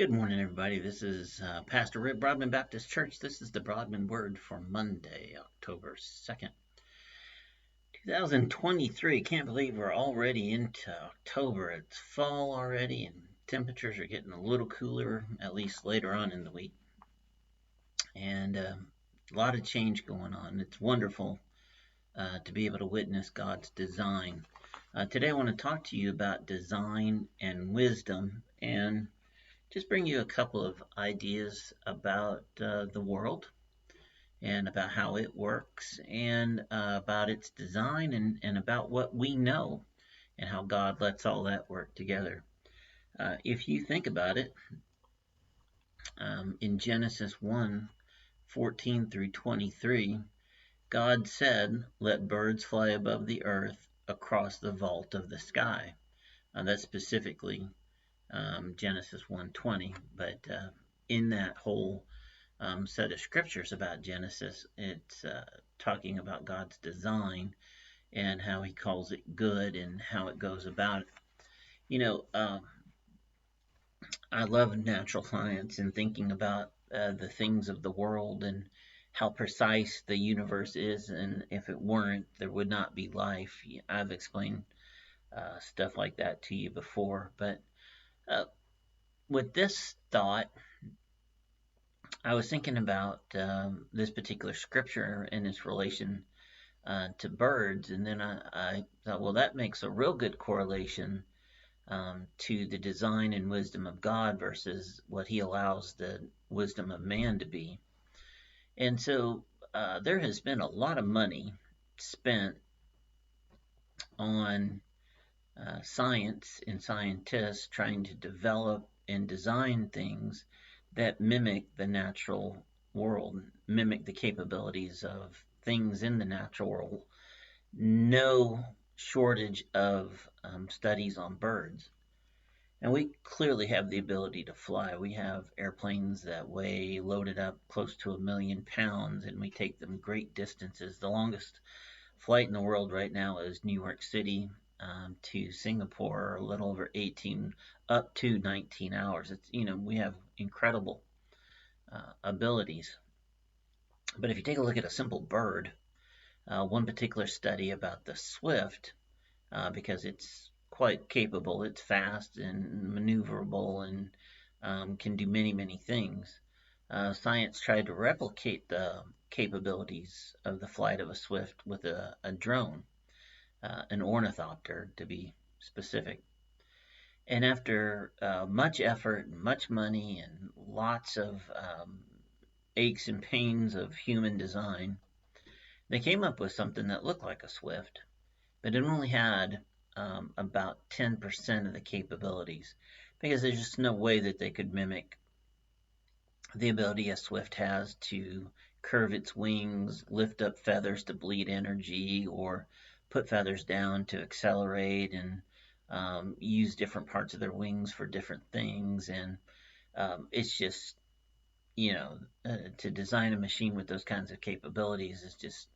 Good morning, everybody. This is Pastor Rick, Broadman Baptist Church. This is the Broadman Word for Monday, October 2nd, 2023. Can't believe we're already into October. It's fall already, and temperatures are getting a little cooler, at least later on in the week. And a lot of change going on. It's wonderful to be able to witness God's design. Today, I want to talk to you about design and wisdom, and just bring you a couple of ideas about the world and about how it works and about its design and about what we know and how God lets all that work together. If you think about it, in Genesis 1:14 through 23, God said, "Let birds fly above the earth across the vault of the sky." That's specifically Genesis 1:20, but in that whole set of scriptures about Genesis, it's talking about God's design and how he calls it good and how it goes about it. I love natural science and thinking about the things of the world and how precise the universe is, and if it weren't, there would not be life. I've explained stuff like that to you before, but with this thought, I was thinking about this particular scripture and its relation to birds, and then I thought, well, that makes a real good correlation to the design and wisdom of God versus what he allows the wisdom of man to be. And so there has been a lot of money spent on science and scientists trying to develop and design things that mimic the natural world, mimic the capabilities of things in the natural world. No shortage of studies on birds. And we clearly have the ability to fly. We have airplanes that weigh loaded up close to 1 million pounds, and we take them great distances. The longest flight in the world right now is New York City to Singapore, a little over 18, up to 19 hours. We have incredible abilities. But if you take a look at a simple bird, one particular study about the swift, because it's quite capable, it's fast and maneuverable and can do many, many things. Science tried to replicate the capabilities of the flight of a swift with a drone, an ornithopter to be specific. And after much effort, and much money, and lots of aches and pains of human design, they came up with something that looked like a swift, but it only had about 10% of the capabilities, because there's just no way that they could mimic the ability a swift has to curve its wings, lift up feathers to bleed energy, or put feathers down to accelerate, and use different parts of their wings for different things. And it's just, to design a machine with those kinds of capabilities is just,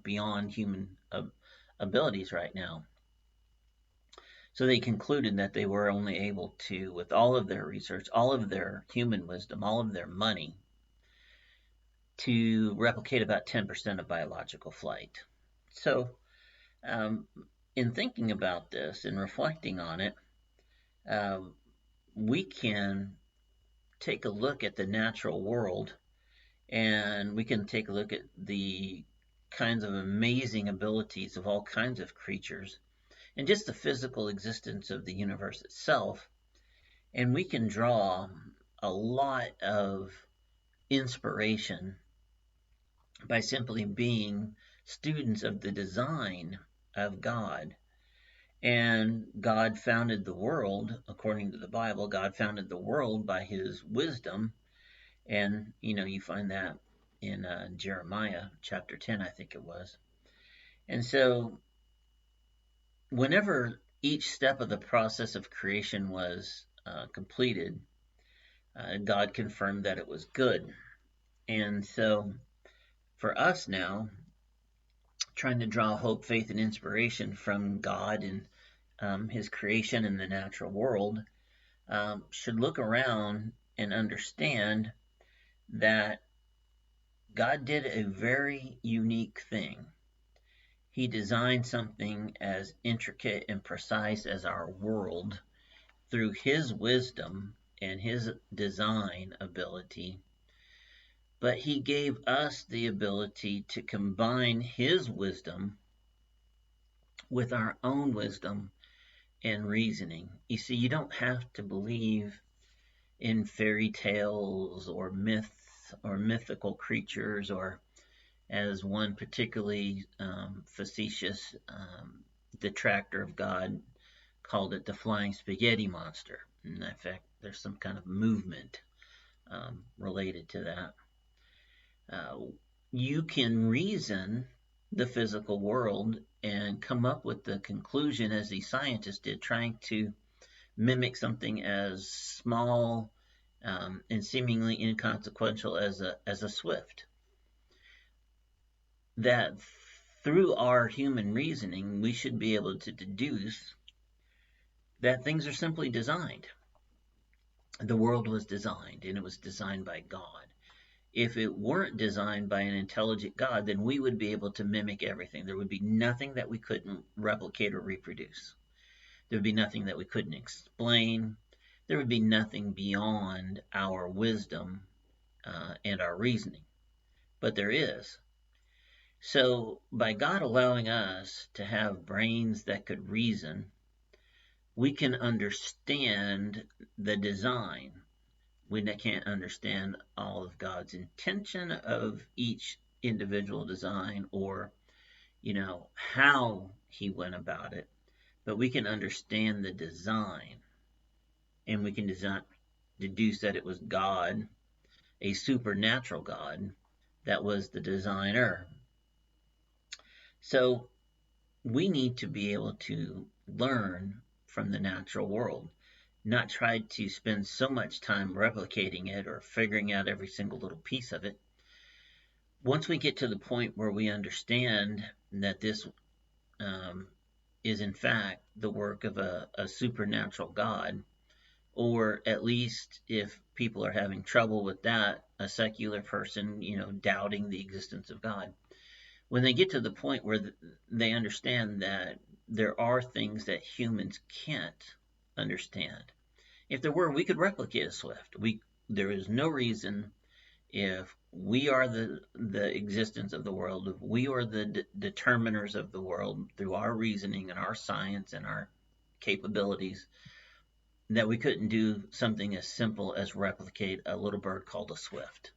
beyond human abilities right now. So they concluded that they were only able to, with all of their research, all of their human wisdom, all of their money, to replicate about 10% of biological flight. So in thinking about this and reflecting on it, we can take a look at the natural world, and we can take a look at the kinds of amazing abilities of all kinds of creatures and just the physical existence of the universe itself. And we can draw a lot of inspiration by simply being students of the design of God. And God founded the world, according to the Bible, God founded the world by his wisdom. And, you find that in Jeremiah chapter 10, I think it was. And so whenever each step of the process of creation was completed, God confirmed that it was good. And so for us now, trying to draw hope, faith, and inspiration from God and his creation in the natural world, should look around and understand that God did a very unique thing. He designed something as intricate and precise as our world through his wisdom and his design ability, but he gave us the ability to combine his wisdom with our own wisdom and reasoning. You see, you don't have to believe in fairy tales or myths or mythical creatures, or as one particularly facetious detractor of God called it, the flying spaghetti monster. And in fact, there's some kind of movement related to that. Uh, you can reason the physical world and come up with the conclusion, as these scientists did, trying to mimic something as small and seemingly inconsequential as a swift. That through our human reasoning, we should be able to deduce that things are simply designed. The world was designed, and it was designed by God. If it weren't designed by an intelligent God, then we would be able to mimic everything. There would be nothing that we couldn't replicate or reproduce. There would be nothing that we couldn't explain. There would be nothing beyond our wisdom and our reasoning. But there is. So, by God allowing us to have brains that could reason, we can understand the design. We can't understand all of God's intention of each individual design, or, how he went about it, but we can understand the design, and we can deduce that it was God, a supernatural God, that was the designer. So we need to be able to learn from the natural world, not try to spend so much time replicating it or figuring out every single little piece of it. Once we get to the point where we understand that this um, is in fact the work of a supernatural God, or at least if people are having trouble with that, a secular person, doubting the existence of God, when they get to the point where they understand that there are things that humans can't understand. If there were, we could replicate a Swift. There is no reason, if we are the existence of the world, if we are the determiners of the world through our reasoning and our science and our capabilities, that we couldn't do something as simple as replicate a little bird called a Swift.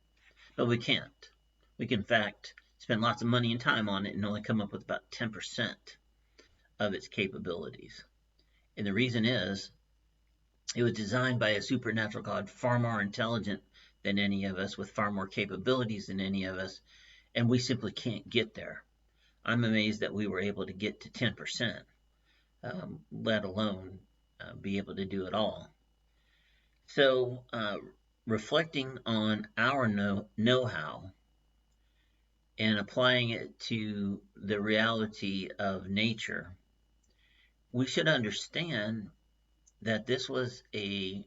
But we can't. We can, in fact, spend lots of money and time on it and only come up with about 10% of its capabilities. And the reason is, it was designed by a supernatural God far more intelligent than any of us, with far more capabilities than any of us, and we simply can't get there. I'm amazed that we were able to get to 10%, let alone be able to do it all. So, reflecting on our know-how and applying it to the reality of nature, we should understand that this was a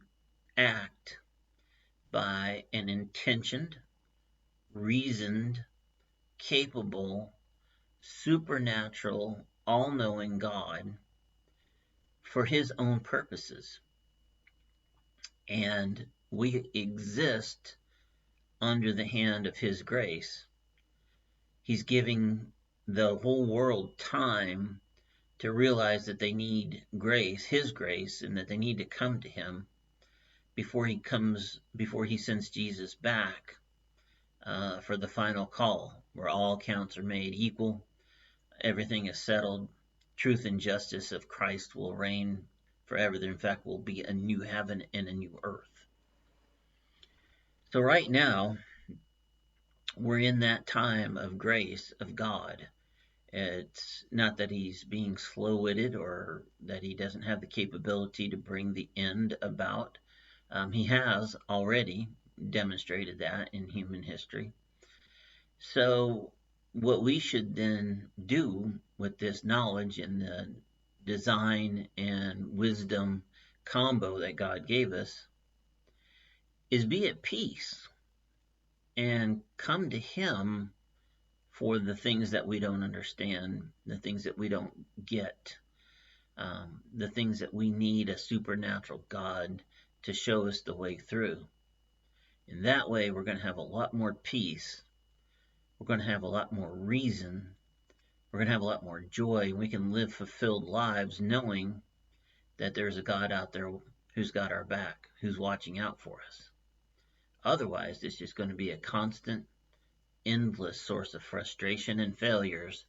act by an intentioned, reasoned, capable, supernatural, all-knowing God for his own purposes. And we exist under the hand of his grace. He's giving the whole world time to realize that they need grace, his grace, and that they need to come to him before he sends Jesus back for the final call, where all accounts are made equal, everything is settled, truth and justice of Christ will reign forever. There, in fact, will be a new heaven and a new earth. So right now, we're in that time of grace of God. It's not that he's being slow-witted or that he doesn't have the capability to bring the end about. He has already demonstrated that in human history. So what we should then do with this knowledge and the design and wisdom combo that God gave us is be at peace and come to Him for the things that we don't understand, the things that we don't get, the things that we need a supernatural God to show us the way through. In that way, we're going to have a lot more peace. We're going to have a lot more reason. We're going to have a lot more joy. We can live fulfilled lives knowing that there's a God out there who's got our back, who's watching out for us. Otherwise, it's just going to be a constant, endless source of frustration and failures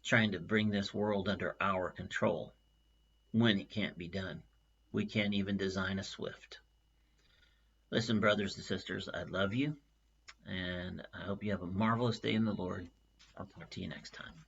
trying to bring this world under our control when it can't be done. We can't even design a Swift. Listen, brothers and sisters, I love you, and I hope you have a marvelous day in the Lord. I'll talk to you next time.